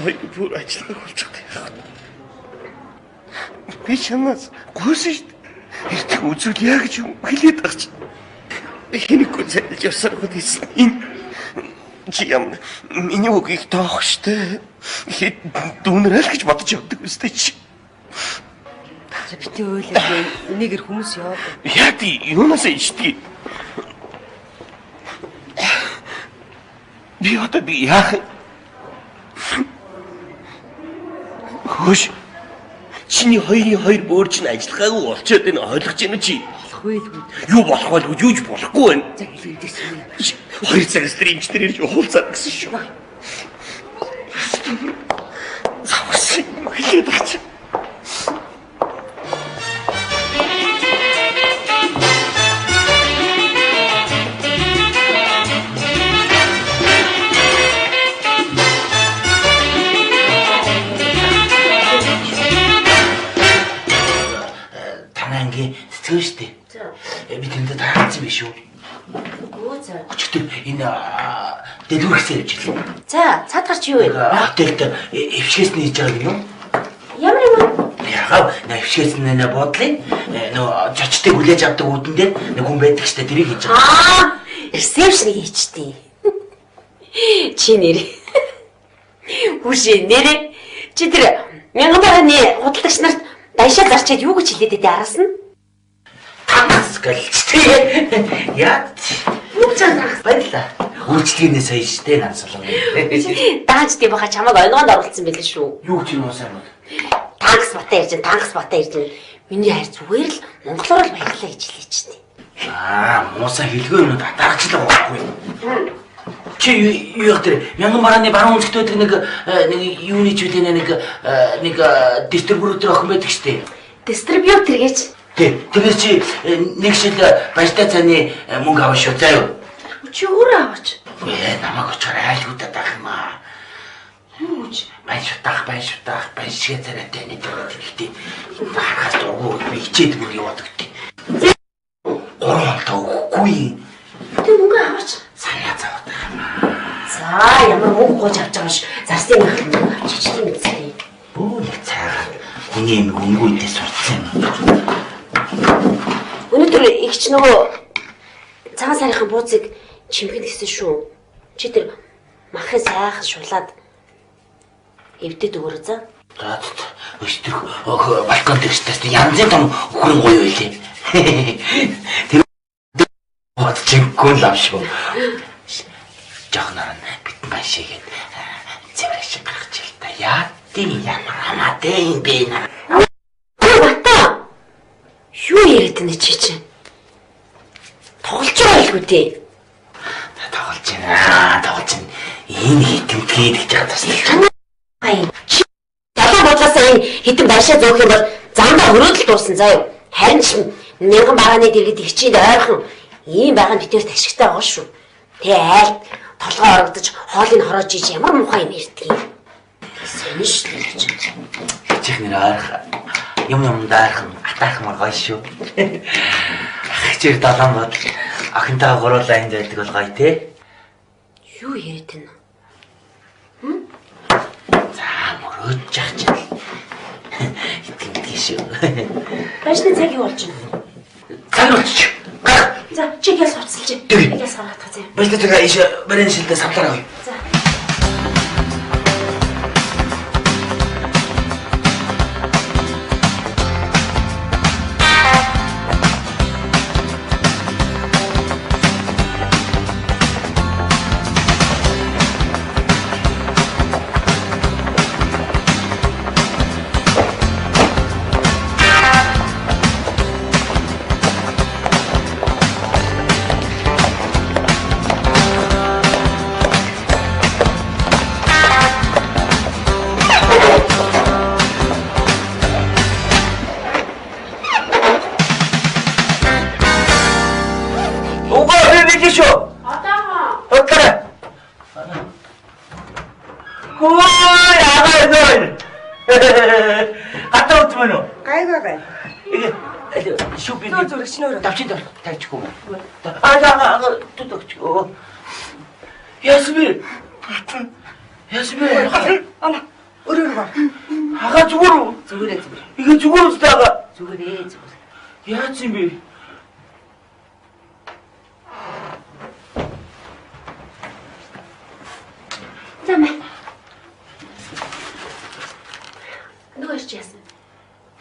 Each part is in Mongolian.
Хоёрын бүр ажиллагааг болчих таах. Би чамаас гүйсэн шүү дээ. Эртхэн үзвэл яа гэж юм хэлээд байгаа чи. Хинэггүй зайлж явсаар хад хийсэн. Энэ чи ямар миний үгийг тоох штэ. Хэд дүүнэрэл гэж бодож явдаг үстэй чи. За бити ойлаа. Энийгэр хүмүүс яваа. Яа тий юунаас ичдэг. Би одоо би яах? Хөөш. Чиний хоёрын хоёр бөөр чинь ажиллахаагүй болчиход энэ ойлгож байна чи. Болохгүй л үү. Юу болох вэ? Юуж болохгүй байна. За хэлээдээс юм. Хоёр цаг стримчдэр ирж уулзаад гэсэн шүү. Завс хэлээд байгаа чи. Сэтгэв штэ. Би тэндээ таацсан биш үү? Үгүй за. Өчигдөр энэ дэлгүүрхсээр явж ирлээ. За, цаад гарч юу вэ? Хотелд эвшгээс нээж байгаа юм уу? Ямар юм? Яагаад эвшгээс нэ бодлын нөө чочтой хүлээж авдаг үүдэн дээр нэг хүн байдаг штэ тэрийг хийж байгаа. Ресепшн хийчтэй. Чи нэр. Хүшээ нэрэ. Чи тэр мянган барааны худалдагч нарт дайшаа зарчаад юу гэж хэлээд байдیں араас нь? Танаас гэлчтэй. Яа. Юу ч анх баярлаа. Үйлчлэгнээ сая штэ нансалаа. Даанчдын баха чамайг ойлгоонд оруулсан байлээ шүү. Юу ч юм уу сайн бол. Танкс батаа ирж байна. Миний хайр зүгээр л монголоор л баярлаа гэж хэлээ ч тийм. Муусаа хэлгүй юм татаарчлаа байхгүй. Чи юу яах вэ? Мянган барааны баруун үнцгт байдаг нэг юуны ч үлээ нэг дистрибьютор охин байдаг штэ. Дистрибьютор гэж. Тэгээс чи нэг шил баяртай цааны мөнгө авах шүү заа юу? Чи өөрөө аваач. Намайг очоор айлгуудаад байх юм аа. Юу гэж? Байн шутаах, байн шигэ царайтай нэг хэрэгтэй. Харахаас дургу би хичээд мөнгө яваадаг гэдэг. Гурван таа өгөхгүй. Тэг мөнгө аваач. Санаа зовоод байх юм аа. За ямар мөнгө гооч авч байгаа ш. Зарсан мөнгө авчиж тийм үстэй. Бөө нэг цаа. Хүний юм өнгөйдээ сурцсан. Өнөөдөр ихч нөгөө цагаан сарынхаа бууцыг чимхэн гэсэн шүү. Чи тэр махын сайхан шулаад эвдэд өгөрөө за. За өстөр балкон дээрээс янзын том өхрөн гоё байлээ. Тэр бод чимггүй л авшгүй. Жохноор бит машигээд зэврэг шиг гаргаж ил та. Яа тийм ямар хамаатай юм бэ наа. Бата. Юу яриад байна чи чинь? Тоглож байгаа байлгүй дээ. Тоглож байна. Энэ хитэмтгээд гэж байгаа тасна. Чи ялан бодлоосаа энэ хитэн байшаа зөөх юм бол замдаа хөрөөдөл дууссан заа юу. Харин ч мянган барааны дэргэд хичээд ойрхон ийм байгаа нь битээр ташигтай байгаа шүү. Тэгээ айлт толгой орогдож хоолыг хороож иж ямар муухай юм ярьдаг юм. Сониш л гэж. Чих нэр ойрох юм даархан атаахмар гоё шүү. Хичээр далан бод охинтойгоо гуруулаа энд байдаг бол гоё те. Юу яриад байна? Мөрөөж яах чинь. Итгэдэг шүү. Башны цаг юу болж байна? Цаг болчих. За чи гээс хуцалж. Гээс гаргах зэ. Башны цаг иш барин шилдэ савлаараа гоё. За. Шүү би. Зүрх шинээр. Давчид тавьчихгүй. Тутагч. Ясмир. Ана. Өрөөр гоо. Хага зүгээр. Зүгээрээ. Игэ зүгээр үстэй хага. Зүгээрээ. Яац юм бэ? Замаа. Нөгөө ч яасан.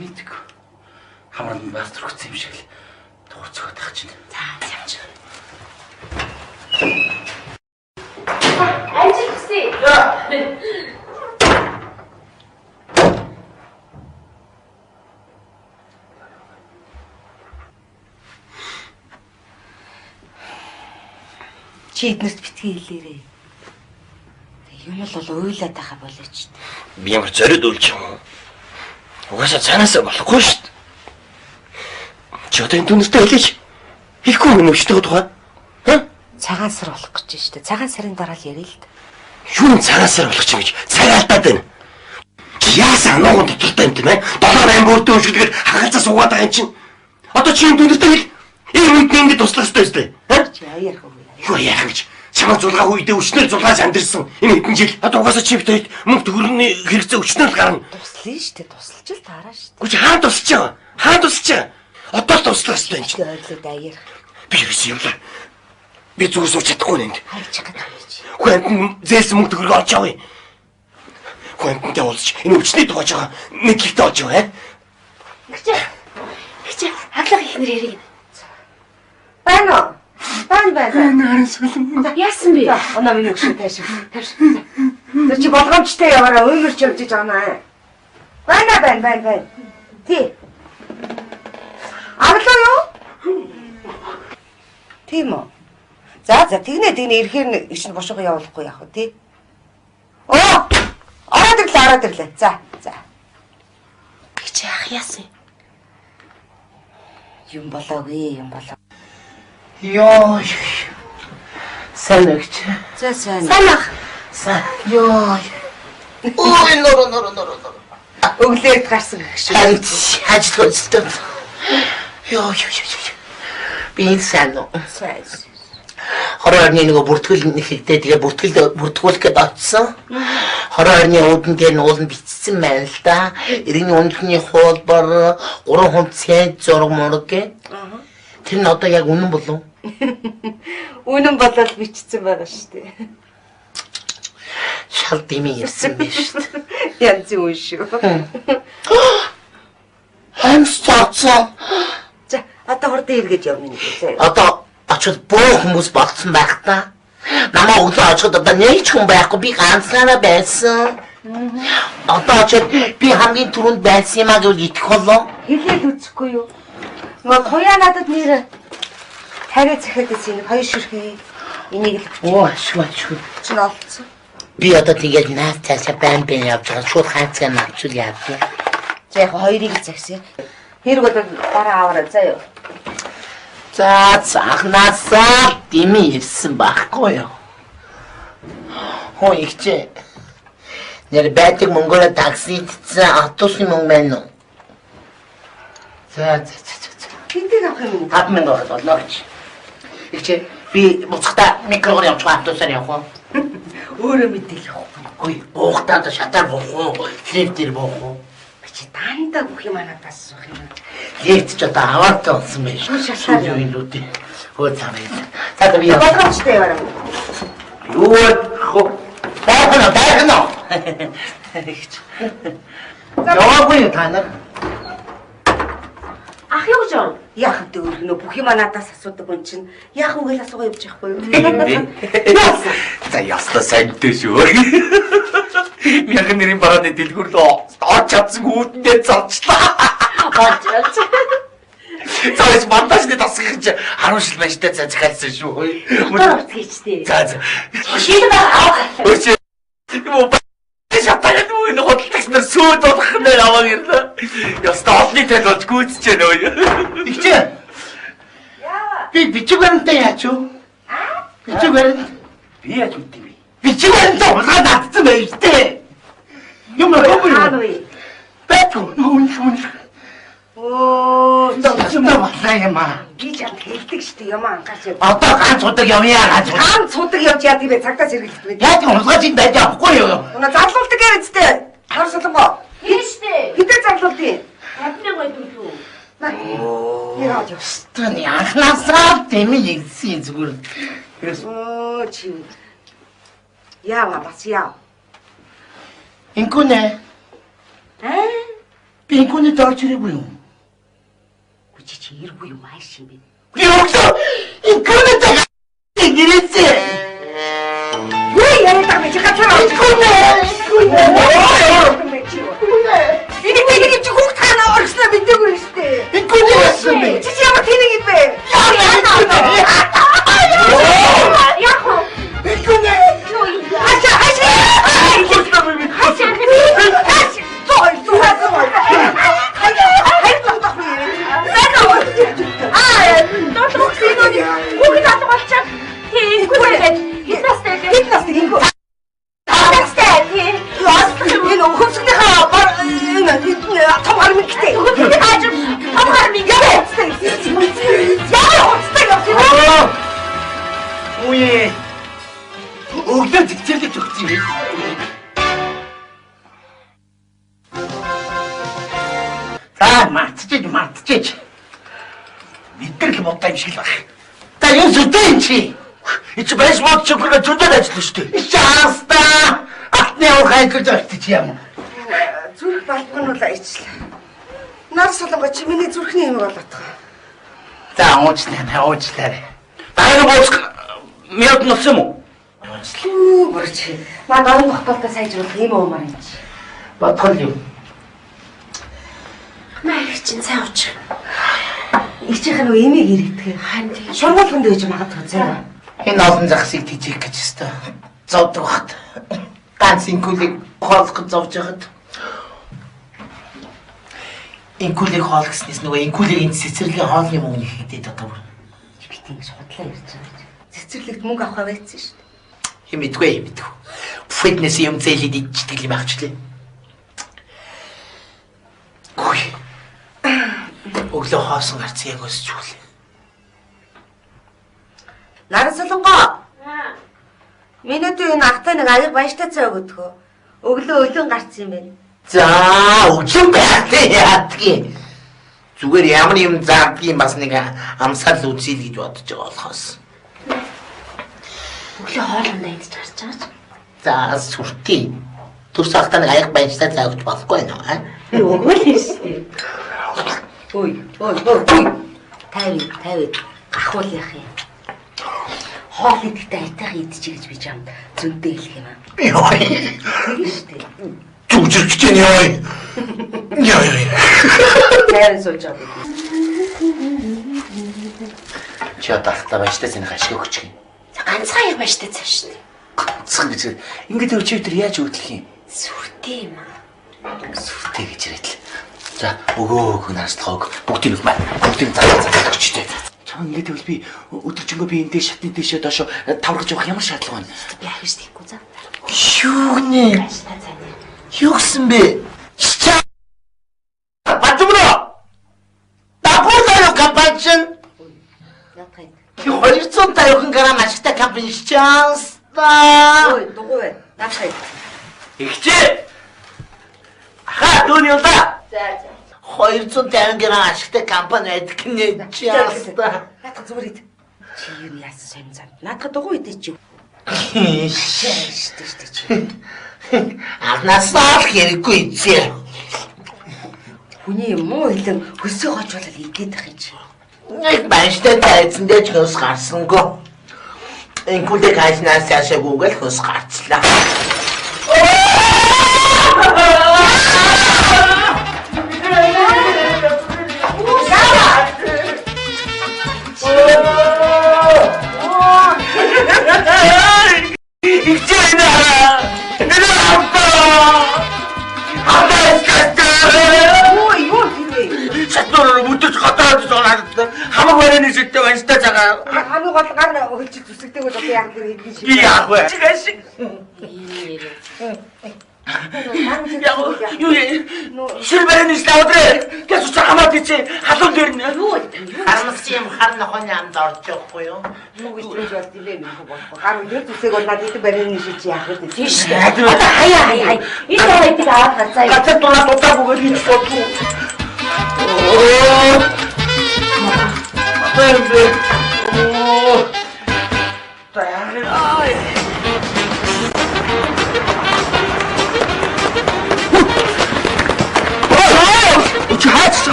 Мэдгүй. Хамранд бас төрөгцсөн юм шиг л дуурцоход тах чинь. За явж. Ажил хүсье. Чи эднэрт битгий хэлээрээ. Юм бол уйлаад байгаа болооч. Би ямар зориуд үлж юм. Угаасаа цаанаасаа болохгүй шүү дээ. Чи одоо энэ дүнстэй хэлээч. Ихгүй юм өвчтэй тухай. Цагаан сар болох гэж байна шүү дээ. Цагаан сарын дараа л ярил л да. Юу н цагаан сар болох ч юм гэж царай алдаад байна. Чи яасан ногоон дуталтай юм тийм ээ? 7-8 бүртөө өшгөлгээд хагаацаа суугаад байгаа юм чинь. Одоо чи энэ дүнстэй хэл. Энэ үед ингэ туслах хэрэгтэй шүү дээ. Чи аяарах уу? Юу яах гэж? Чамаа зулгаа үедээ өчнөр зулгаас амьдэрсэн. Энэ хэдэн жил. Одоо угаасаа чи битээд мөнгө төгрөний хэрэгцээ өчнөр л гарна. Туслая шүү дээ. Тусалж л таараа шүү дээ. Гүч хаан тусч байгаа. Хаан тусч байгаа. Одоо л туслах хэрэгтэй юм чинь. Ойлоод аяарах. Би ерөөс юмлаа. Би зүгээр сууч чадахгүй нэ. Хайж байгаа юм чи. Хүнд зээс мөнгө төгрөг олж авъя. Хүндтэй уулзч энэ өвчний тухайж байгаа нэг ихтэй олж авъя. Хичээ хаглах их нэр яриг. Байна уу? Байна. Нарийн сүлэн. Яасан бэ? Оноо минь өгшөө тааш. Тэр чи болгоомжтой яваараа өмөрч явж байгаа наа. Байна. Тий. Аглаа юу? Тийм үү? За тэгнэ ирэхээр иш нь бошгоо явуулахгүй яах вэ тий? Оо! Ороод ирлээ. За. Хичээ ах яасан? Юм болоогүй. Ёо. Санагч. За сайн. Санах. Ёо. Ой нороо. Өглөөд гарсан гэх шиг. Ажил үзэлтэй. Ёо. Би сайн. Сайн. Хорооны нөгөө бүртгэл нэхэлдээ тэгээ бүртгүүлэх гээд очсон. Хорооны уудан дээр нуулан бичсэн байна л да. Иргэний үндэсний хуулбар 3 хүн цент зураг мураг гэ. Тэр нь одоо яг үнэн болов? Үнэн болол бичсэн байгаа шүү дээ. Шал дими ирсэн биш шүү дээ. Янз үн шүү. Хамс цаацаа. За одоо хурдан эргэж явна гэж. Одоо очоод бүх хүмүүс болцсон байх та. Намаа өглөө очоод одоо нэг ч хүн байхгүй би ганцаараа байсан. Одоо очоод би хамгийн түрүүнд байсан юм аа гэж итгэх болов. Хэлээд үзэхгүй юу? Нөгөө туяа надад нэр тариа захиад ирсэн хоёр ширхээ. Энийг л Оо ашгүй. чинь олцсон. Би одоо тэгээд наас цаашаа байн явж байгаа. Шууд ханцгаа навчул яавь. За яг хоёрыг загсаа. Хэрэг бол дараа аваарай заа юу. За цахнасаа дими ирсэн байхгүй юу? Хоо ихчээ. Нэр байдаг мөнгөөр такси идсэн автобусны мөнгө байна уу? За. Хинтэг авах юм. 5000 болоо гэж. Ихчээ би буцахтаа микрогоор явж байгаа автобусаар явах уу? Өөрөө мэдээл явах. Ой, буухтаа шатаар буух уу? Лифт дээр буух уу? Чи дандаа бүх юм надаас суух юм. Лифт ч одоо аваатай болсон байж. Шатаар юу юм лүүд. Хөө цамаа. За би яа. Болгоомжтой яваарай. Юу дайгна. Яваагүй та нар. Ах юу гэж юм? Яах вэ өөрөө бүх юм надаас асуудаг хүн чинь яах вэ гэж асуугаа явж байхгүй юу? За ястаа саньтай шүү. Мяхан нэрийн барааны дэлгүүрлөө орч чадсан үүдэндээ зарчлаа. Цааш монтажны тасгах гэж 10 жил байштай захиалсан шүү. Мотор хийчтэй. За. Шийдэл авах. Өчигдөр юу шатагаад энэ хөдөлгч нар сүйд болох нэр аваад ирлээ. Яста олны тэл болж гүйцэж байна өө. Ихчээ. Би бичиг баримтаа яач юу? Бичиг баримт. Би яаж үтдээ би? Бичиг баримтаа улгаад татсан байж тээ. Юм аа юу? Хаана вэ? Бэт хүн. Оо, болоо юм аа. Би ч хэлдэг шүү дээ юм анхаарч. Одоо ганц удаг явъя ганц. Ганц удаг явж яа тийм цагтаа сэргэлдэх вэ? Яг хулгайч энэ байж авахгүй юу? Унаа зарлуулдаг яриадтэй. Хар солонгоо. Тийштэй. Хитэ зарлуулдیں۔ Хадны гой дүүлүү. Яа ч. Таны анхнаасаа тэмээ ирсэн зүгээр. Оо чи. Яа бас яа. Инкүнэ. Би инкүнэ дооч ирээгүй юу? Чи иргүй юм ааш юм бэ? Юу инкүнэ таг ирээсээ. Юу яриад байгаа чи гацаа. Инкүнэ. Энийг чи хүүхд таана орчихлоо мэдээгүй шүү дээ. Инкүнэ яасан бэ? Чи ямар тэнэг юм бэ? Яг уу. Инкүнэ. Ача. Ой. Өглөө зэгцэрлэж өгч юм. Мартчих. Мэдрэл бодсон юм шиг л баг. Та юу зүтэн чи? Ич байж мод чөмгөрөө зөндөө ажиллаж штэ. Чааста. Атны ухаан гэж өгч юм. Зүрх балбан бол ичл. Нар солонгоо чи миний зүрхний юм болоод. За уучлаарай. Дараа боц мод нөсөн юм уу? Юу борч. Маа дөрөв хотолтой сайжруулах юм уу марин чи. Бодгол юу? Маяг чинь цай ууч. Ихчийнх нь эмийг иргэдэг. Харин тийм. Шургуулганд байж магадгүй заа. Энэ олон захсыг тийчих гэж өстой. Зовдог бахт. Ганц инкүлийг хоолох зовж байгаад. Инкүлийг хоолгоснээс нөгөө инкүлийн цэцэрлэгийн хоолны мөнгө хийдээд одоо бүр. Би тийм судлаа ярьж байгаа. Цэцэрлэгт мөнгө авахаа байцсан шүү дээ. Хэмэдгүй. Фитнес юм зээлэд ичдэг юм ахчлаа. Ой. Өглөө хоосон гарц яг өсч хүлээ. Наран солонгоо. Миний дүү энэ ахтай нэг аяг баяжтай цай өгдөгөө. Өглөө өлөн гарцсан юм байна. За, өчөн байхтай яадгийн. Зүгээр ямар юм заадгийн бас нэг амсгал үзье л гэж бодож байгаа болохоос. Өглөө хоолндоо идэж гарч байгаа ч. За, сүртэй. Төрс ахтай нэг аяг баяжтай цай өгч болохгүй нөө, аа? Өгөөл шүү. Ой. 50 гахуул яах юм. Хоол идэхдээ айтайхан идчихье гэж би чамд зөнтэй хэлэх юм аа. Яа. Тийм шүү дээ. Зүгжирч чинь яа. Яа. Ярин сууж байгаа. Чи одоо ахтай баяжтай цайны ашиг өгч юм. За ганцхан яг баштай цай шүү дээ. Ганцхан гэж. Ингээд өчигдөр яаж өгдөх юм? Сүртэй юм аа. Сүртэй гэж яриад. За, өгөө наслахаг бүгдийг маань бүгдийг заа өгчтэй. Чам ингээд бол би өдөржингөө би энэ шатны дэшээ доошо таврагж явах ямар шаардлага байна? Би ахиж тийхгүй за. Юу нэ? Баштай цай. Юу гэсэн бэ? Батмро! Тапурдаа компанчин. Яатгай. 250 грамм ашигтай компани шанс. Ой, дугуй бай. Наашай. Ихчээ. Аха, дүүний удаа. За. 250 грамм ашигтай компани байдаг нэ чанс. Наадах зүгээр ид. Чи юу яасан сайн зам. Наадах дугуй идэж чи. Штэ чи. Анасаа хэрэггүй зэ. Хүний муу хэлэн хөсөө гож болол игээд ах юм чи. Нэг банштай тайзандээ ч хөс гарсангүй. Инкүлэг хайснаас яшаагүйгээл хөс гарцлаа. Хамаг барины шигтэй банштай цагаа. Хамгийн гол гар хөлж зүсгдэг бол одоо яг тэр хэлбий шиг. Би яах вэ? Чигаш. Юу шил барины ставдрэ. Гэс уцаа хамаад чи халуун дээр нь. Юу вэ? хар нохоны амд орж явахгүй юу? Юу гэж хэлж бол дилээ нөхө болохгүй. Гар үдээ зүсэг бол надад идэ барин нишиж яах вэ? Тийш. Одоо хаяа. Энэ хоёрыг аваад харцаа. Гацаа дутаагүй гэж бодлоо.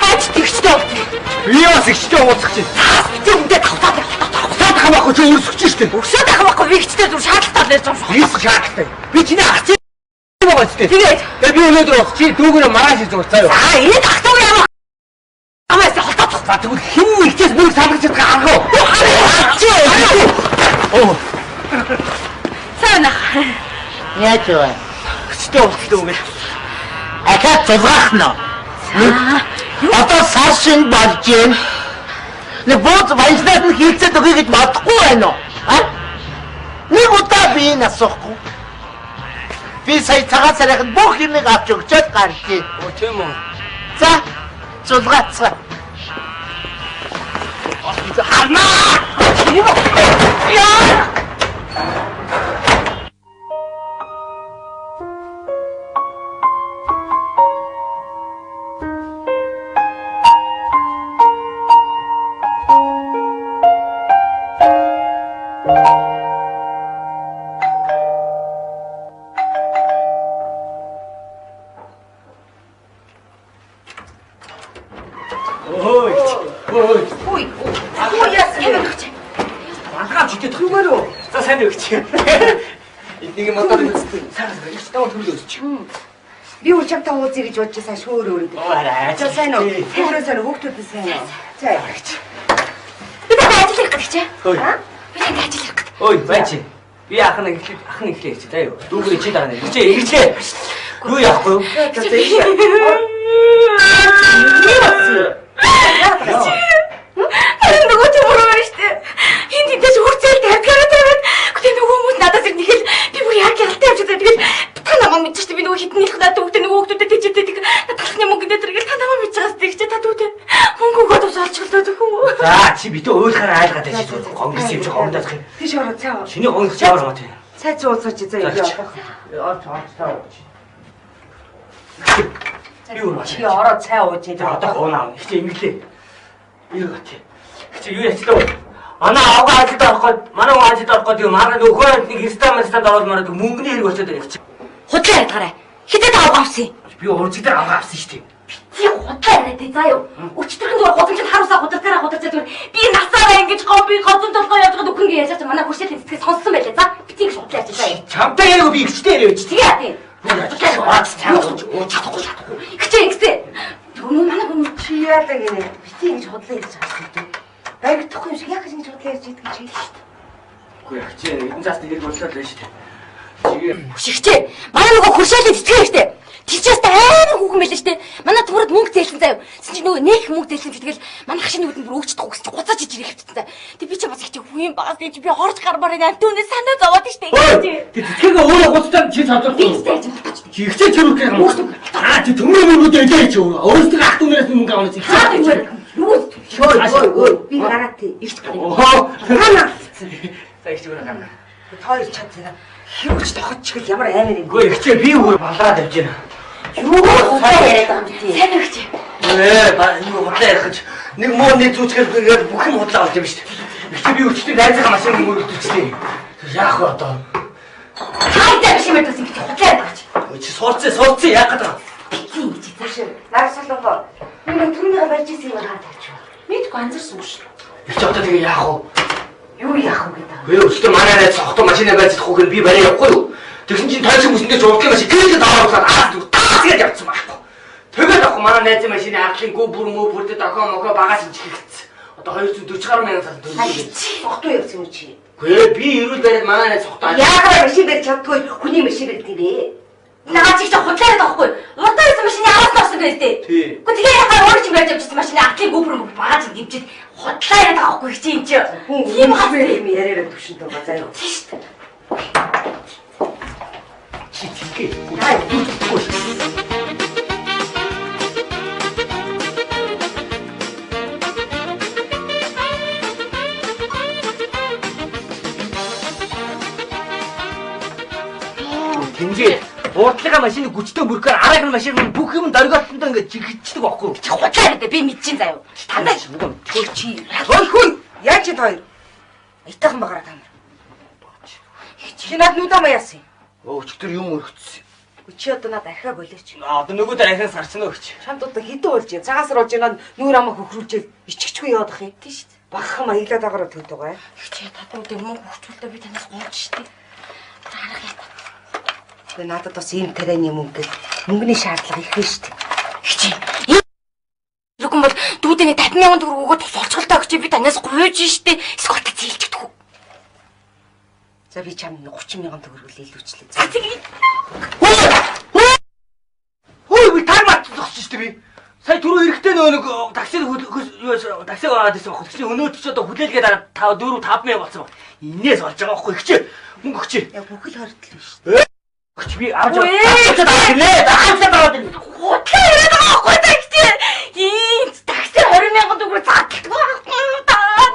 Хаач тэгчтэй. Би бас ихтэй ууцах чинь. Би үндэ тавтаад Саад хамаахгүй чи өрсөж штэ. өсөд ахмахгүй би ихтэй зүр шаардлагатай байж байгаа юм. Бис шаардлагатай. Би чиний ах чинь байгаа ч тийм. Тэгээд Би өнөөдөр бас чи дүүгээрээ маргааш зурц заяа. энэ тахтаг юм. Амаас холтоо. За тэгвэл хин нэгтээс мөрөг самгаж чадах арга. Цаана. Яаж вэ? Ихтэй ууцтай үгүй. Ахаа зургаах нь. Одоо сашин болж юм. Нэг бууз баяжнаад нь хийцээд өгье гэж бодохгүй байна уу? А? Нэг удаа би энэ асуухгүй. Би сая цагаан сарайхад бүх юмыг авч өгчөөд гарчээ. Тийм үү. За, зулгаацгаа. За сайн өгч. Энийг модоор үзтээ. Сайн их тав төлөөсч. Би үл чамтай уулзъя гэж бодож сайн шөөр өрөөд. Аарай. За сайн уу? Өөрөө сайн хүүхдүүд сайн уу? За. Би ажил хийх гэж чаа. Ой. Би ажил хийх гэж. Ой, байчи. Би ах нь эхлэе чи таа юу. Дүүгээр чи дараа нэг. Ирчээ. Юу яахгүй юу? Харин нөгөө тийм ураа штэ. Энд идэж хурцэл тавьгаад тавиад. Гэтэ нөгөө хүмүүс надаас ирнэ хэл би бүр яг ялтай явж байгаа. Тэгээд та намайг мэдчих штэ би нөгөө хитэн нэлэх надад хүүхдээ нөгөө хүүхдүүдэд тийчээд тийг талхны мөнгө дээр тэргээл та намайг мэдчих штэ гэж та дүүтэй. Мөнгөөгөө тусаалчихлаа зөвхөн. За чи битээ уйлахаар айлгаад байж шүү. Конгресс юм чи хондоодох юм. Тийш ороо цаа. Чиний конгресс ямар мат вэ? Цай цууцаач за яваа. Таа. Юу Чи ороо цай ууж За одоо хуунаа. Ихтэй имгэлээ. Юу гэх чи юу яцлаа? Манай авгаа ажилд ороход, манай ажилд ороход юу маргаа нөхөр нэг ресторанд ороод мараад мөнгөний хэрэг болчиход байна чи. Худлаа ядгаарай. Хитэд авах авсан. Би уржиг дээр авгаа авсан шүү дээ. Чи худлаа яриад заа юу. Өчтөрхөн зүгээр гудамжид харуулсаа гудалгаараа гудалцаа зүгээр би насаараа ингэж би годон толгой яаж байгаа үхэн яаж байгаа манай хуршилын цэцгээ сонссон байлаа. За би тийм худлаа ярьж заа юу. Чамтай яг би ихтэй яриач. Тэгээ яа тийм. Чадахгүй. Ихтэй. Түрүү манай хүмүүс Чи яадаг гинэ? Бити ингэж худлаа ярьж байгаа юм. Байгдахгүй юм шиг яг ингэж худлаа ярьж идэх гэж хэлсэн шүү дээ. Үгүй яг чи энэ заас нэг боллоо л байна шүү дээ. Чигээр Шигчээ. Манай нөгөө хуршаалын цэцгээ штэ. Тийчээс амар хүүхэн байлаа штэ. Манай түрүүд мөнгө зээлсэн заяа. Син чи нөгөө нэг мөнгө зээлсэн тэгэл манай хашийн нүдэнд бүр өгчдөг гэсэн чи гуцаач иж ирэх хэвчээ. Тэг би ч бас их хүүн багас гэж би хорж гармаар энэ амтүнээ санаа зовоод штэ. тэтгэгээ өөрөө гуцтаа чи цадрахгүй. Чи ихтэй чирүүх юм уу? Чи төмөр мөрөд яж чи өөрөөсөө ах түнээс мөнгө авах чи. Би гараад тий. Ихт гараа. Оо. Хана. За их чигээр гана. Тойр чадсан. Хөвч тоход чигэл ямар аймар юм. Үгүй ихтэй би өөр балаад явж байна. Юу худлаа яриад байгаа юм тий. Сайн өгч. Ба юу худлаа ярих гэж нэг муу нэг зүчгэл бүх юм худлаа болж юм шүү дээ. Ихтэй би өчтөд найзынхаа машин мөрөдчихлээ. Яах вэ одоо? Хайдаа биш юм даа ингэж худлаа яриад байгаа чи. Чи суулцсан яах гэдэг вэ? Тийм гэж зааш. Нарсалгаа. Би нэг түрүүнийгээ барьж ирсэн юм хараад тавьчих. Мэдгүй анзарсан шүү. Их ч одоо тэгээ яах вэ? Юу яах вэ гэдэг. Би өчтөр манай найз цогтой машинаа байж чадахгүй гэн би барай явахгүй юу? Тэгсэн чинь тойрсон хүсэндээ жуулгын машин гэрэл давааруулаад тэгээд явцсан байхгүй. Тэгээд авах манай найзын машины ахлын гү бүр бүрдэ дохоо мохоо багаас ич хийгдсэн. Одоо 240 гаруй мянган цаас төлөв. Цогтой явсан юм чи. Гүй би ирүүл бариад манай найз цогтой. Яагаад машин барьж чаддгүй хүний машин барьдаг нэ? Наа чи ч худлаа яриад байхгүй. Урдаа ирсэн машины араас нуусан гэдэг. Тий. Гэхдээ тэгээ яхаа өөрөө чи барьж авчихсан машины ахлын гүбэр багаж гимчээд худлаа яриад байгаа байхгүй чи энэ чи. Тийм юм яриараа төвшөнд байгаа заа юу. Тийм шүү дээ. Чи тийгээ. Хай. Ингээд урдлага машины гүчтэй бүрхээр араагийн машин бүх юм дөргөлтөндөө ингээд жигчдэг байхгүй юу? Худлаа гэдэг би мэдчихин заяа. Тандаа Төл чи. Ой хүн яаж чи хоёр? Айтайхан багаараа та нар. Чи над нүдэ маяасан. Өчтөр юм өргөцсөн. Чи одоо надад архиа болооч. Одоо нөгөө дээр ахиас гарсан уу гэж. Чамд одоо хідэн болж байна. Цагаасар болж байна. Нүүр амаа хөхрүүлжээ. Иччихгүй яваад ах юм. Тийм шүү дээ. Багхан маяглаад байгаараа төд байгаа. чи татаа үдэ мөнгө хөвчүүлдэ би танаас гооч штий. Арга яа. Тэгээ надад бас ийм тарианы мөнгөний шаардлага их байна шүү дээ. Чи Лүгэн бол дүүдэний 50,000 төгрөг өгөөд болцголтой өгч би танаас гуйж штий. Скот зээлчдэг хүү. За би чамд 30,000 төгрөг илүүчлээ. За тэгээ. Хөөе би таймаар зогсож штэ би. Сая түрүү эрэхтэй нөгөө таксиг таксиг аваад байсан байхгүй. Тэгсэн өнөөдөр ч одоо хүлээлгээд 4 5,000 болсон баг. Инээс олж байгаа байхгүй ихчээ. Мөнгө өгчээ. Яг бүхэл хордлоо шүү дээ. Өгч би авч аваад Худлаа яриад байгаа байхгүй такси. Ийм такси 20,000 төгрөг задлаа.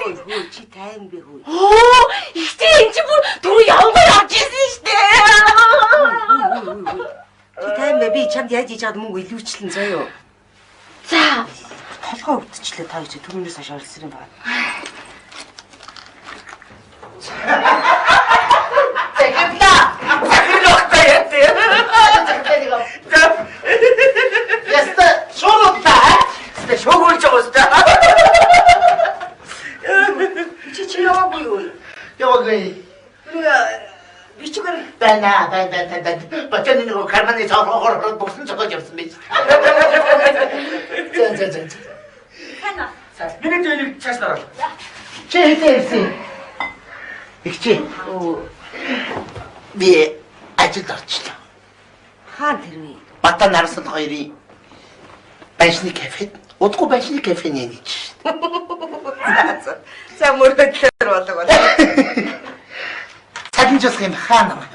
Хөө чи тайм бэ хөө. Оо, ихтэй энэ чи бүр түрүү явган явж ирсэн штэ. Чи тайм бэ би чамд яаж хийж чад мөнгө илүүчлэн заяа. За, Толгой өвдчихлээ та чи түрүүнээс хойш орилсан юм байна. 쇼골 적었다. Чи яваагүй юу? 여기 Бичгээр 바나. 버튼 이거 가만히 저거 무슨 저거지 없습니다. 자. хаана? миний төлөв цааш дараа. 제이스. 익지. 미 아직 덜치다. хаан тэрвээ. 맞다 나라서 너희리 반신이 캐페. 어떻게 반신이 캐페니? За мөрөдлөөр болоо. 사진 조사님 하나만.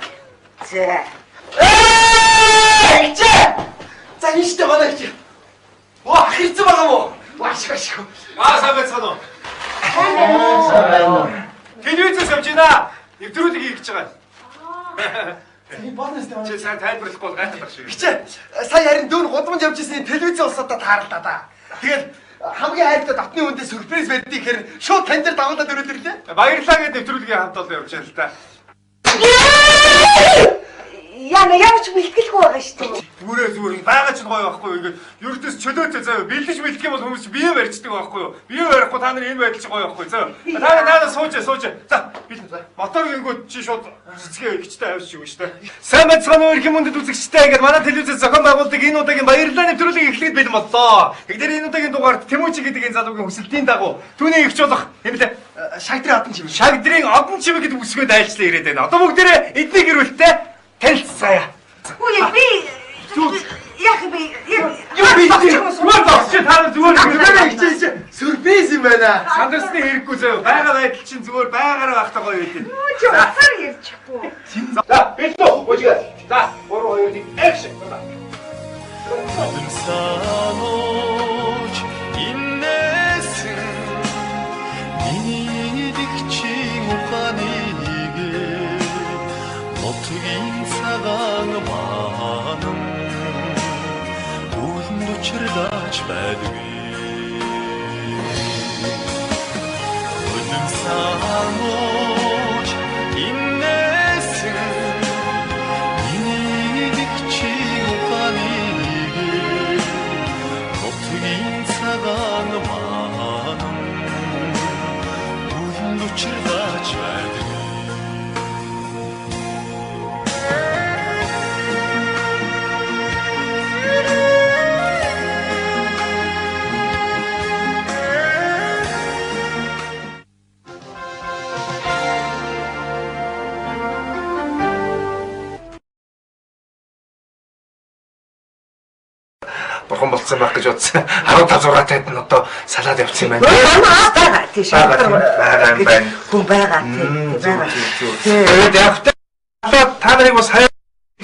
За. 익지. 자 이시대 받아 익지. 와 hir지 마가모. 와시가시고. сайн байна. Телевизээс явж байна. Нэвтрүүлэг хийж байгаа. Чи сайн тайлбарлахгүй гайхалтай шүү. Хичээ сая харин дүүн гудамж явж ирсэн телевиз улсуудаа тааралдаа да. Тэгэл хамгийн хайртай дотны үндэ сюрприз байдгийг гэхээр шууд тань дээр давуулаад өрөөдөрлөө. Баярлалаа гэдэг нэвтрүүлгийн хамт олон явж байна л да. Яна явж бэлтгэлгүй байгаа шүү дээ. Зүгээр байгаа ч гоё байхгүй юу. Ингээд ердөөс чөлөөтэй заяа бэлдэж бэлдэх юм бол хүмүүс бие барьцдаг байхгүй юу. Бие барихгүй та нар энэ байдал чи гоё байхгүй заяа. Та надад сууж. За би мотор гингүүд чи шууд цэцгээ ихчтэй авч шүү шүү дээ. Сайн байцгаана уу ирэх мөндөд үзэгчтэй ингээд манай телевизэд зохион байгуулдаг энэ удаагийн баярлалаа нэвтрүүлгийг эхлээд бэлэн боллоо. Тэгэхээр энэ удаагийн дугаард Тэмүүчи гэдэг энэ залуугийн хүсэлтийн дагуу түүний ихч болох нэмэлт Шагдрын одон чимэг. Шагдрын одон чимэг гэдэг үсгээд айлчлаа ирээд байна. Одоо бүгдээрээ эдний гэрүүлтэй танилцсая. Үгүй би яг би чи та зүгээр Хичээ сюрприз юм байна. сандарсны хэрэггүй зөө. Бага байдал чинь зүгээр байгаараа багтаа гоё байдیں۔ чи усаар ярьж чадахгүй. За бэлтөө үжигээ. За 3 2 1 액션. 산오지 인내승 미니딕치 못가니게 어떻게 인사가 많은 우인도 치르다치 바드위 어둠 산오지 인내승 미니딕치 못가니게 어떻게 인사가 많은 우인도 치르다치 바드위 Бурхан болцсон байх гэж бодсон. 15 6 тайд нь одоо салаад явцсан юм байна. Байгаа тийш байгаа юм байна. Хүн байгаа тийм. Тэгээд явахтаа та нарыг бас хайр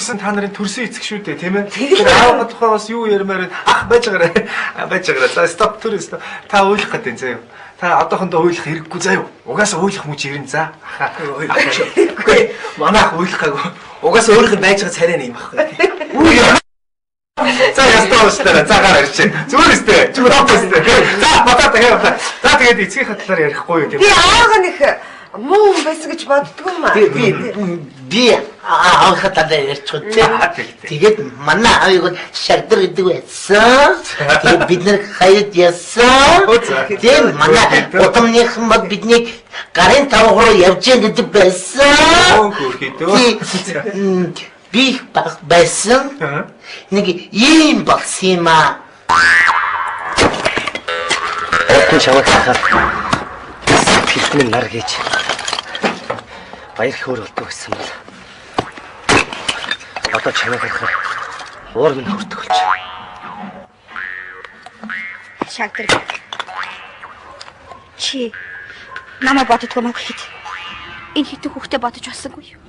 гэсэн та нарын төрсөн эцэг шүү дээ, тийм ээ? Тэр аавга тухай бас юу ярмаар байна? Ах байж байгаарай. Байж байгаарай. За стоп төрөөс. Та ойлгох гэдэг заяа. Та одоохондоо ойлгох хэрэггүй заяа. Угаасаа ойлгох мөч ирэн за. Үгүй манайх ойлгохаагүй. Угаасаа өөрийнх нь байж байгаа царай юм байхгүй. За ястаа ууштай. За гараа ирчээ. Зүгээр өстэй. Зүгээр офстэй. За батаа тавь. За тэгээд эцгийн талаар ярихгүй юу тийм. Би аага нэг муу байсан гэж боддгоо маа. Би аавынхаа талаар ярьчихв тийм. Тэгээд манай аавыг шагдар гэдэг байсан. Тэгээд бид нар хаяад яасан. Тэгээд манай удамныхан мод биднийг гарын тавх руу явж гэдэг байсан. Би баг байсан. Нэг ийм багс юм аа. Охин чамайг хахаар хэлтний нар гэж баяр хөөр болдог гэсэн бол одоо чамайг хахаар уур минь хүрдэг болж. Шагдар. Чи намайг боддгоо мөн гэхэд энэ хитэн хүүхдэд бодож бассангүй юу?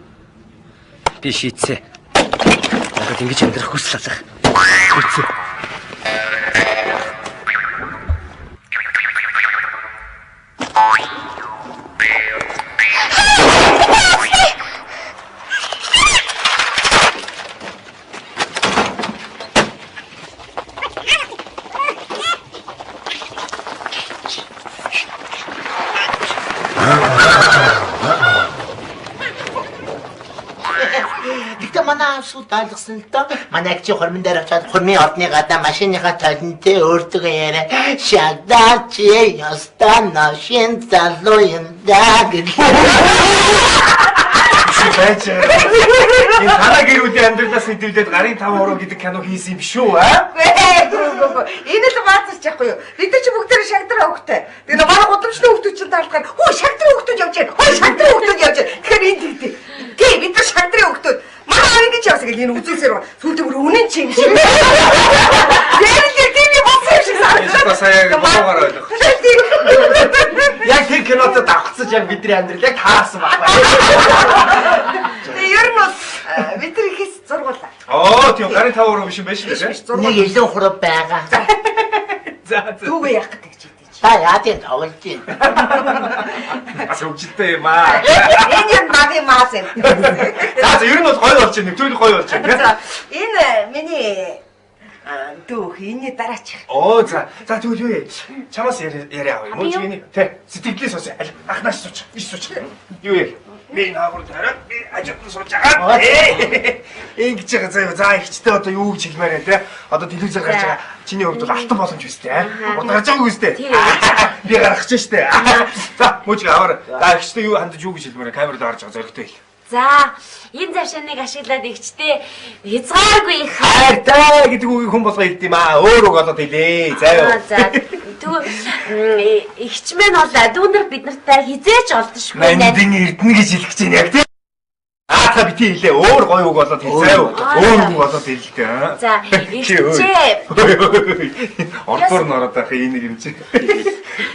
Би шийдсэ. Надад ингэж амьдрах хүсэл алах. Шийдсэ. Таалгасан л доо. Манай чи хормон дээр очиад хормын ордны гадаа машиныхаа талантай өөртөө яриа. Шагдар чи ястан нашин залуу юм даа гэж. Байж. Энэ хана гэр бүлийн амьдралаас хэдүүлээд гарын тав уруу гэдэг кино хийсэн юм биш үү аа? Энэ л баазарч яахгүй юу? Бид чи бүгдээ шагдар хөвгтэй. Тэгээ манай гудамжны хөвгтүүд чинь таалдахаар хөө шагдар хөвгтүүд явж байна. Хөө шагдар хөвгтүүд явж байна. Тэгэхээр энэ тэгтээ. Тий бид нар шагдрын хөвгтүүд. Манай ингэж явсан гэж энэ үзүүлсээр сүүлдээ бүр үнэн чи юм шиг. Ярилээ тийм болсон юм шиг санагдав. Сая боогоор ойлгох. Яг тэр кинод давхцаж яг бидний амьдрал яг таарсан байна. Тэгээ ер нь бол бид нар ихээс зургуулаа. Оо тийм гарын тав уруу биш юм байна шүү дээ. Нэг илүү хурав байгаа. За. Түүгээ яах гэж хэлдэг. Та яадын тоглож байна. Асуужтэй юм аа. Энэ юм багийн маас юм. За ер нь бол гоё болж байна. Нэвтрүүлэг гоё болж байна. За энэ миний дүүх энэ дараачих. Оо за тэгвэл чамаас яриа авъя. Мөн чи энэ сэтгэлдээ сууж анхнаас сууч. Иш сууч. Юу яа? Би наагур тараад би ажид сууж байгаа. Ингэж байгаа заяа. За ихчтэй одоо юу гэж хэлмээр байна те. Одоо телевизээр гарч байгаа. Чиний хувьд бол алтан боломж үстэй. Гарч байгааг үстэй. Би гарах гэж штэ. За мөч аваар. За ихчтэй юу хандаж юу гэж хэлмээр камерад орж байгаа зоригтой хэл. За, энэ завшааныг ашиглаад игчтэй хязгааргүй хайртай гэдэг үгийг хүн болгоо хэлдэг юм аа. Өөр үг болоод хэлээ. Заяа. За, тэгвэл игч мэн бол дүүнэр бид нартай хизээч олдошгүй нэ. Мандин эрдэнэ гэж хэлэх гэж байна яг тийм. Та бити хэлээ. Өөр гоё үг болоод хэл заяа. Өөр үг болоод хэлдэг аа. За, игчээ. Ордоор н ороод байх энэ юм чи.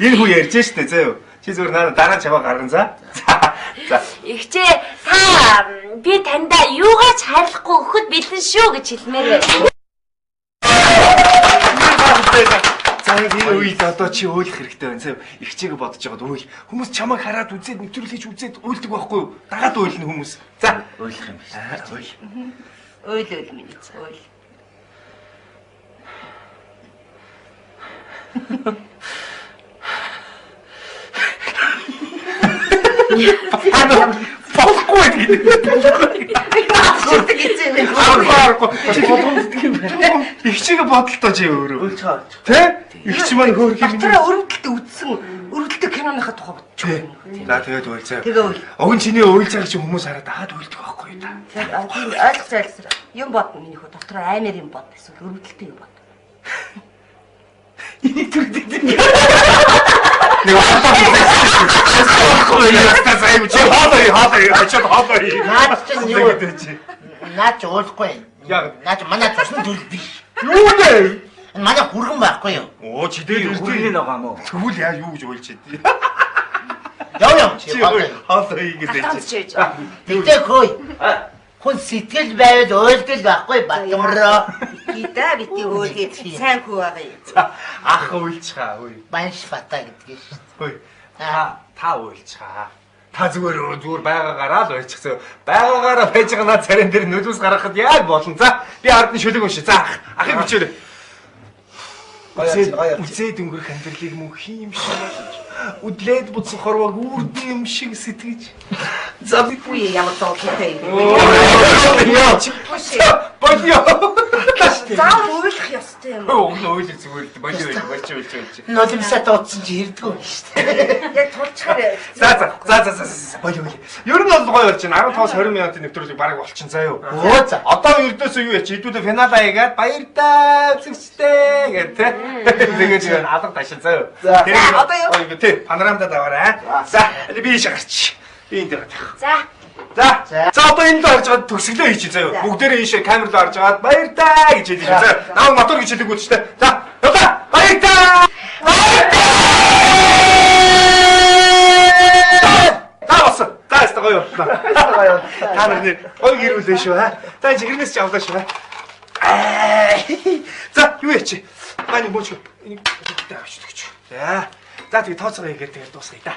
Энэ хүү ярьж штэ заяа. Чи зүгээр надад дараа чаваа гарган за. За. Игчээ, та би таньда юугаач хайрлахгүй өгөхөд бэлэн шүү гэж хэлмээр байна. За энэ үед одоо чи ойлгох хэрэгтэй байна. Игчээгээ бодож байгаад үйл. Хүмүүс чамайг хараад үзээд нэвтрүүлж үзээд уйлдаг байхгүй юу? Дагаад уйлна хүмүүс. За, Ойлгох юм байна. Уйл миний уйл. Болохгүй гэдэг. Игчээгээ бодолтой чи өөрөө. Тэ? Игч маань хөөх юм. Тэр өрөвдөлтөд үдсэн өрөвдөлтөд киноныхаа тухай бодож байна. За тэгээд уйл заяа. Тэгээ уйл. Уг нь чиний уйл цагийг чи хүмүүс хараад даад уйлдаг байхгүй юу та? Тэгээд ойлгох зайлсраа. Юм бодно миний хөө дотроо аймаар юм бод эсвэл өрөвдөлтөд юм бод. Энийг түрдээ. Нэг хатаа ястаа заяа чи хоолой ачаад хоолой. Наад чинь юу? Наад уулахгүй. Наад манай тусны төрөл биш. Юу нэ? Манай хүргэн байхгүй юу? Оо чи дээр хүргэн байгаа мó. Тэгвэл яа юу гэж уйлж байдгийг. Яв чи хоолой ингэж Алтан чийж. Тэгтээ хөөе. Хүн сэтгэл байвал уйлдал байхгүй Батмороо. Гидаа бити хөөлгээд сайн хүү байгаа юм. Ах уйлчгаа үй. Банш фата гэдгийг шүү дээ. Үй. Та уйлчгаа. Та зүгээр байгаагаараа л уйлчихсан. Байгаагаараа байж байгаа наад царин дээр нөлөөс гаргахад яг болно. За би ардны шүлэг унши. За ахыг бичээрэй. Үзээд өнгөрөх амьдралыг мөн хийм шиг үдлээд буцсан хорвоог үрдэн юм шиг сэтгэж. За би Үе ямар зовлонтой юм. яа чи болио. Заавал уйлах ёстой юм. Ойлж зүгээр л болио. Нулимсаа дуудсан чи ирдэггүй шүү дээ. Яг тулчаар. За. Болио. Ер нь бол гоё болж байна. 15-20 минутын нэвтрүүлэг бараг болчихсон заяа. Оо за. Одоо ердөөсөө юу яач идүүдээ финалаа хийгээд баяртай үзэгчтэй гэдэг тэгээд алга ташин заяа. Одоо юу? Тий, панорамда даваарай. За, би шагарч. Би энэ дээр гах. За. За одоо энэ л орж байгаа төгсгөлөө хийчих заяа. Бүгдээрээ ийшээ камер руу орж агаад баяртай гэж хэлж байгаа. Намайг мотор гэж хэлдэг үү ч тэ. За, яваа. Баяртай. За яста гоё боллоо. Камерны гоё гэрүүлээ шүү аа. За энэ гэрнээс ч авлаа шүү аа. За юу яач? Мань бооч. Энийг авч өгч. За тэгээ тооцоогоо хийгээд тэгээд дуусгая да.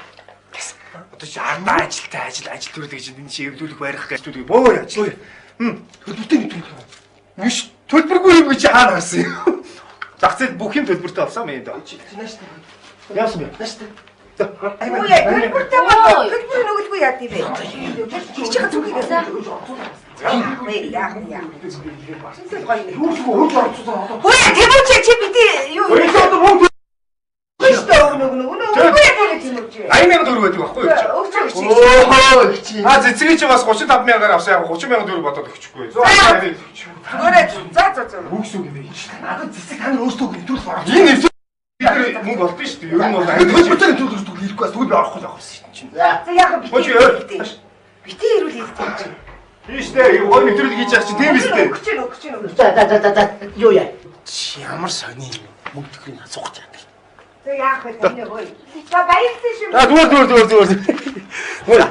Одоо чи ардаа ажилтай ажил төрөл гэж энэ чи эвлүүлэх барих гэж түүнийг бөө ажил. Төлбөртэй нэвтрүүлэх. Биш төлбөргүй юм чи хаана харсан юм. Зах зээл бүх юм төлбөртэй болсон юм энэ. Нааш та. Яасан бэ? Нааш та. Аюу яа, төлбөртэй болоо. Төлбөр нөгөлгүй яа тийм бэ? Чи ч хаа зүгээрээ. Яа. Хөөе, тэмүүч чи бити юу? $80,000 байдаг байхгүй юу? Өчөө чи. Цэцгээ чи бас 35,000-аар авсан яг $30,000 бодоод өгчихгүй. Зүгээр. За. Үгс үг юм. Надад цэцэг та нар өөрсдөө нэвтрүүлэх орох. Энэ бид мөнгө олдсон шүү дээ. Ер нь бол төлбөртэй нэвтрүүлэх хэрэггүй бас тэгвэл авахгүй явах шин. За яг бити. Бити ирүүл хэлдэг чинь. Тийш дээ. Гол нэвтрүүлэг хийж яах чи тийм биз дээ. Өгч. За. Юу яа? Чи ямар сони мөнгө төгрийг асуух гэж байна. За яах вэ тань хөөе. За баярлалаа шүү. Зүгээр.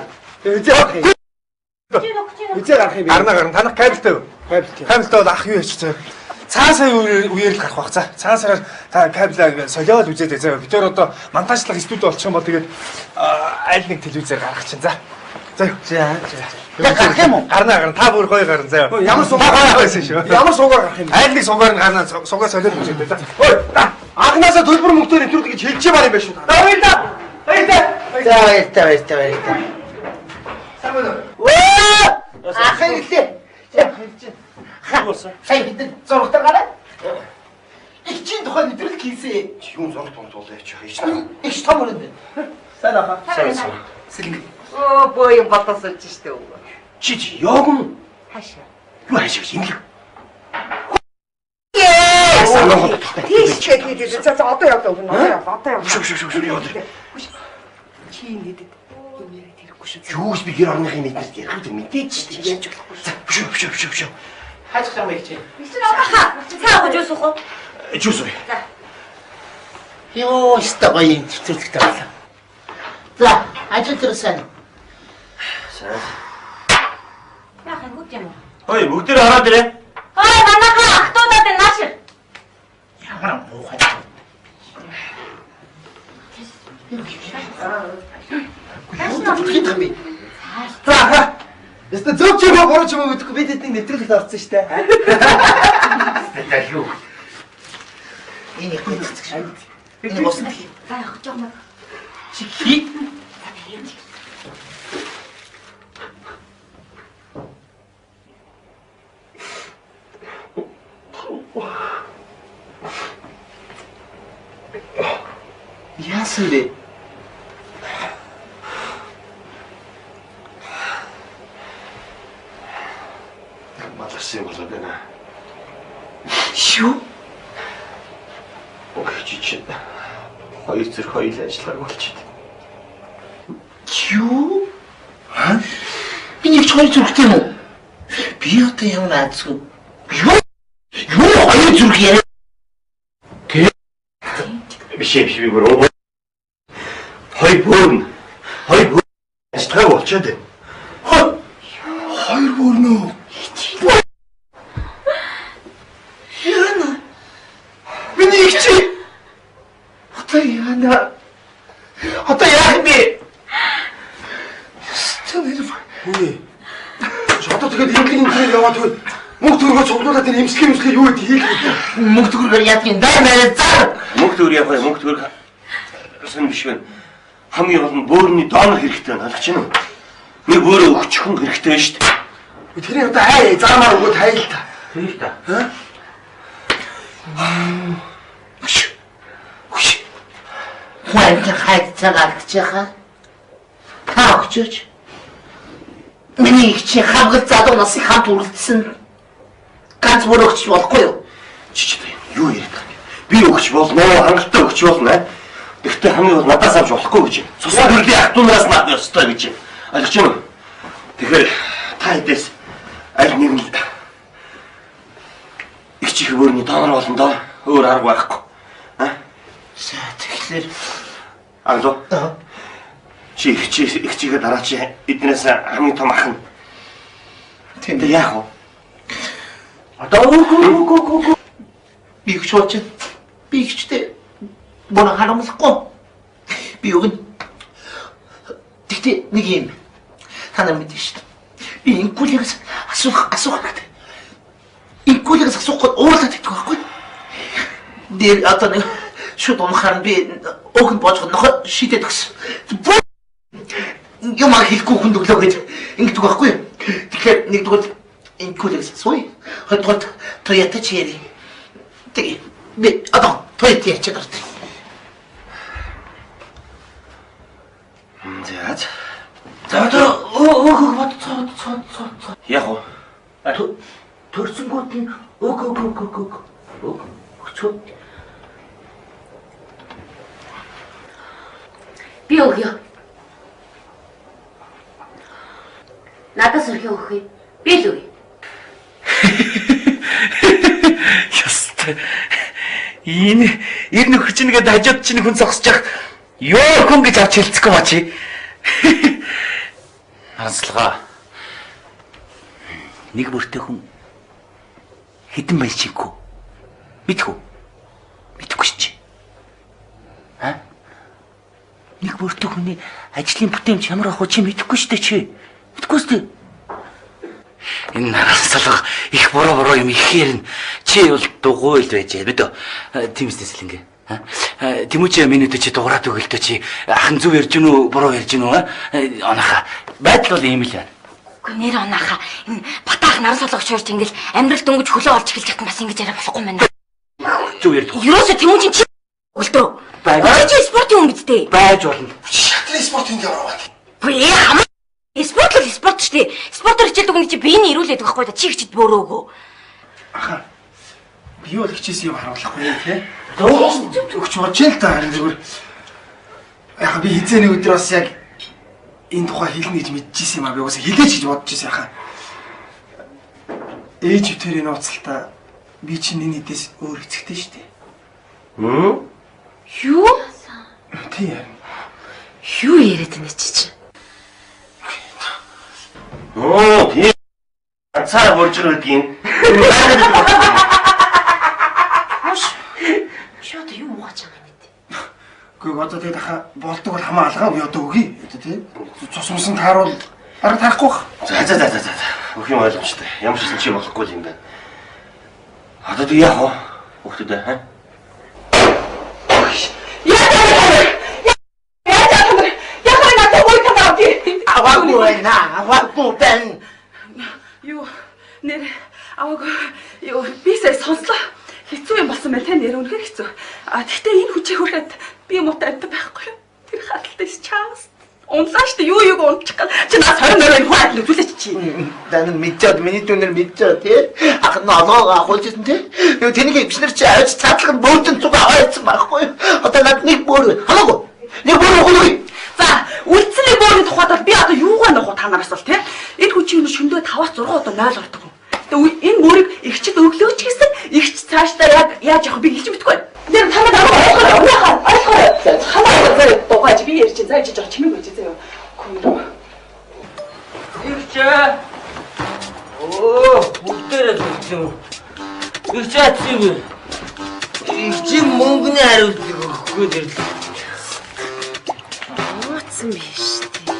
Үзээ гарах юм. Гарна танах кабелтэй юу? Кабелтэй бол ах юу яач цаа. Цаасаа үеэр л гарах бах. За цаасаар та кабелаа солиод үзээд заа. Бид тэр одоо монтажлах студи болчих юм бол тэгээд аль нэг телевизээр гаргах чинь. За. За. Гарах юм уу? Гарна. Та бүр гоё гарна заа. Ямар суугаар байсан шүү. Ямар суугаар гарах юм бэ? Аль нэг суугаар нь гарна. Суугаа солиод үзээд за. Анхнаасаа төлбөр мөнгөөр нэвтрүүлэх гэж хэлж байгаа юм байна шүү та. Баяртай. Ах ирлээ. Сайн бид зургатар гараа. Их чинь тухайн нэвтрүүлэг хийсэн. Юу зург томтуулаа яач хайч. Их том өрөнд байна. Сайн ахаа. Сэлэг. Боо юм батасаж штэ. Чи яг нь Хашаа. юу хайшиг шинэлэг. Тийш гэдэг. За одоо яваа өгнө. Одоо яваа. Шүү яа. Чи ингэдэг. Юу яриад хэрэггүй шүү. Юус би гэр орныхын мэднэрт ярих гэдэг мэдээж чинь яаж болох вэ? Шүү. Хайчих юм яа чи. Цаа гож юусах уу? Жуус уу. Йоо, стага юм хэвчүүлэгтэй байна. За, ажил төрсөн. Яах юм гот юм уу? Ой, бүгдээр хараад ирээ. Ой, манайхаа охтуудад энэ нааш. Ямар муухай. За. Яста зөв ч юм уу буруу ч юм уу гэдэггүй бид эднийг нэвтрүүлэлд орсон шүү дээ. Юу? Энэ их хэцэг шүү. Энэ босон. За явах юм. Чи яасан бэ? Маларсан болоод байна. Шүү? Чи чинь хоёр зэрэг хоёул ажиллагааг болчиход. Юу? Би нэг ч хоёр зүрхтэй юм уу? Би одоо ямар наадсгүй. Юу хоёр зүрх яриа? Биш би бүр хоёр бүр ажиллагааг болчиход. Хоёр бүр нөө. 나 одоо яах юм бэ? Үгүй. Одоо тэгээд инглинг яваад тэгвэл мөнгө төгрөгөө цуглуулаад энэ имслэг юу гэдэг хийх вэ? Мөнгө төгрөгөөр яах юм даа заа. Мөнгө төгрөг явах юм, мөнгө төгрөг. Сэн биш вэ? Хамгийн гол нь бөөрийн донор хэрэгтэй байна. Ойлгож байна уу? Нэг бөөрөө өгчихөн хэрэгтэй шүү дээ. Тэрийг одоо заамаар өгөөд хайл та. Тийм та. Хуайд хайцаагаар чаха. Таахчууч. Миний их чи хавгал залуу насыг хамт үргэлжсэн. Ганц бүр өгч болохгүй юу? Чичтэй юу яриад байгаа юм? Би өгч болно, хангалттай өгч болно. Гэхдээ хамгийн гол надаас авч болохгүй гэж. Цусны төрлийн ахтунараас наад ёстой гэж. Ойлгож байна уу? Тэгэхээр та хэдээс аль нэг нь их чих бөөрийн донор болно доо. Өөр арга байхгүй. За тэгэхээр Алло. Чи их чихээ дараа чи эднээс хамгийн том ах нь. тийм яах вэ? одоо үгүй. Би их шууч. Би ихтэй 뭐나 харамсахгүй. Би өгнө. Тэгтээ нэг юм. Та нар мэдэн шүү дээ. Би инкулигээс асуух надад. Инкулигээс асуухад уурлаад идэх байхгүй. Дээр одоо нэг шууд унахаар би өгн боожгоо нохо шийдээд өгсөн. Юм хийхгүй хүн төглөө гэж ингэдэг байхгүй. Тэгэхээр нэгдүгээр инкулигээс асууя. Хоёрдугаар Toyota Cherry. Тэгээ би одоо Toyota ячаад ордог. За яах вэ? Төрсөнгүүд нь өчөө. Би өгье. Надаас өрхөө өгөх юм. Би л өгье. Ястай. Энэ нөхөр чинь ингээд хажууд чинь хүн зогсож явах. Ёо хүн гэж авч хэлцэхгүй ба чи. Харанслага. Нэг бүртэй хүн хэдэн байж чиггүй. Мэдгүй. Мэдгүй чи. Нэг бүртэй хүний ажлын бүтээмж ямар ах вэ чи мэдгүй шүү дээ чи. Мэдгүй шүү дээ. Энэ харанслага их буруу юм ихээр нь чи бол дугуйл байж бид тиймээс л ингээ. Тэмүүч минут чи дуурайд өгөлтөө чи ахын зүв ярьж гинүү буруу ярьж гинүү оноха байдал бол ийм л байна. Үгүй нэр оноха энэ батаах наран солгогч хоёрч ингээл амьдрал дөнгөж хөлөө олж эхэлж хат бас ингэж яриа болохгүй мэн. Зүв ярьж. Ерөөсө тэмүүч чи өгөлтөө. Байж спортын хүн биз дээ. Байж болно. Шатрын спортын яваад. Үгүй хам. Спорт шүү дээ. Спортоор хичээлдэг хүн чи биений ирүүлээд байхгүй да чи хичээд бөөрөөгөө. Аха. Би бол хичээсэн юм харуулахгүй тий. Өгч болж л та харин зүгээр. Яг би хизээний өдөр бас яг энэ тухай хэлнэ гэж мэдчихсэн юм аа. Би бас хэлээч гэж бодож ирсэн яхаа. Ээж өвтөрийн нууцлалтаа би чинь энэ хэдээс өөр хэцэгтэй шүү дээ. Юу? Тий. Юу яриад байна чи? Тийм. Цаа болж байгаа гэдгийг. Шууд юу муугаж байгаа юм бэ? Гэхдээ одоо тэгээд хаха болдог бол хамаа алгаа би одоо өгье. Одоо тий. Цусмсан тааруул арга тарахгүй бах. За. Бүх юм ойлгомжтой. Ямар ч юм чи болохгүй юм байна. Одоо тэг яах вэ? Хүүхдүүд Аваагүй байна. Юу нэр юу бисээ сонслоо. Хэцүү юм болсон байна те нэр үнэхээр хэцүү. Тэгтээ энэ хүчээ хүрээд би муутай амт байхгүй юу? Тэр хаталтай чаас. Унлаа штэ юу унчих гал. Чи нас 20 хойд нүзүүлээч чи. Дан мэдээд миний дүнээр мэдээд тий. Ах нь олоогоо ахуулжсэн тий. Юу тэнийг өвчнөр чи авч цаадлах нь бөөдөн цугаа аваадсан байхгүй юу? Одоо над нэг бүр хамаагүй. Нэг бүр өгөөгүй. За үлдсэний бөөрийн тухайд бол би одоо юугаа нөх та нараас бол тий. Энэ хүчийг шөндөө 5-6 удаа 0 ордог. Тэгээ энэ мөрийг ихчд өглөөч гэсэн ихч цаашдаа яаж явах би хэлж мэдгүй. Нэр танад ойлгоо. Хамаагүй дугаач би ярьж заа чи жоо чимээ гэж заяа. Ирчээ. Бүгдээрээ зүгтэн. Ирчээ чи мөнгөний хариултыг өгөхгүй дэрлээ. болсон биш үү?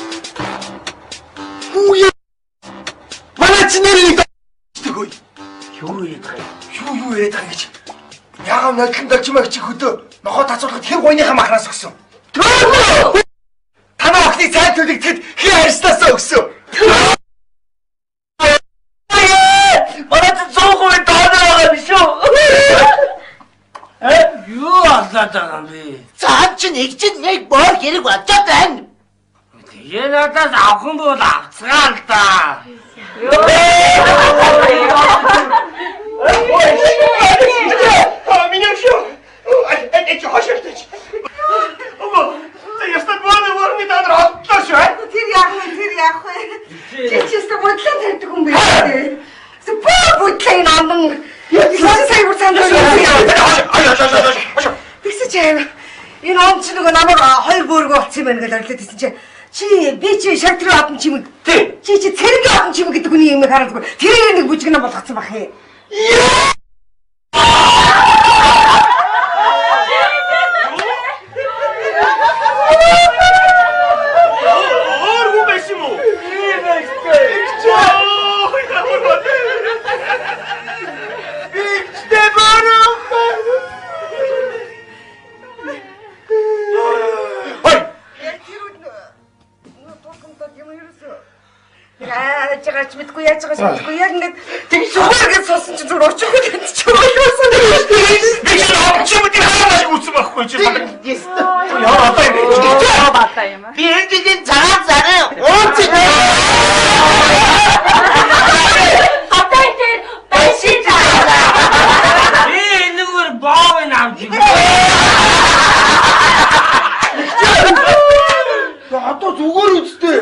Хүүе. Манай чиний тэггүй. Юу яах вэ? Юу яриад байгаа гэж. Ягаан нодлон чимэг чи хөдөө нохоо тацуулахад хэн гойныхаа махраас өгсөн. Төө! Танаа охины цай төлөгдөд хэн харьцаасаа өгсөн. Манай ч 100% доноо биш үү? Юу болоод байгаа юм бэ? Цаад чинь игжид нэг боор хэрэг болчиход байна. Тэгээ надаас авах юм бол авцгаа л да. Меня все. Эти хошерты. Омо, ты ястаа боо не надо оттоош. Тэр яах вэ? Чи ч бодлоо тавьдаг юм бэ? Боо бодлоо наман. Яасан сая бүр цаанд тэгсэн чи энэ он чи нөгөө намайг хоёр бөөргөө олцсон юм байна гэж орлоод хэлсэн чи би шагтрын одон чимэг чи цэргийн одон чимэг гэдэг хүний юм харагдгүй тэр нэг бүжигнэ болгоцсон бах юм. Яаж мэдгүй яаж яг ингээд тэг шуургаж суусан чи зүр очихгүй гэдэг чи ойлоосон. Би авчимд хаамаа үүсэн байхгүй чи. Яа бата юм. Би энэ цагаан царай ууц. Одоо тэр башин цаа. Би энэгээр боог нь авч юм. Одоо зүгээр үстэй.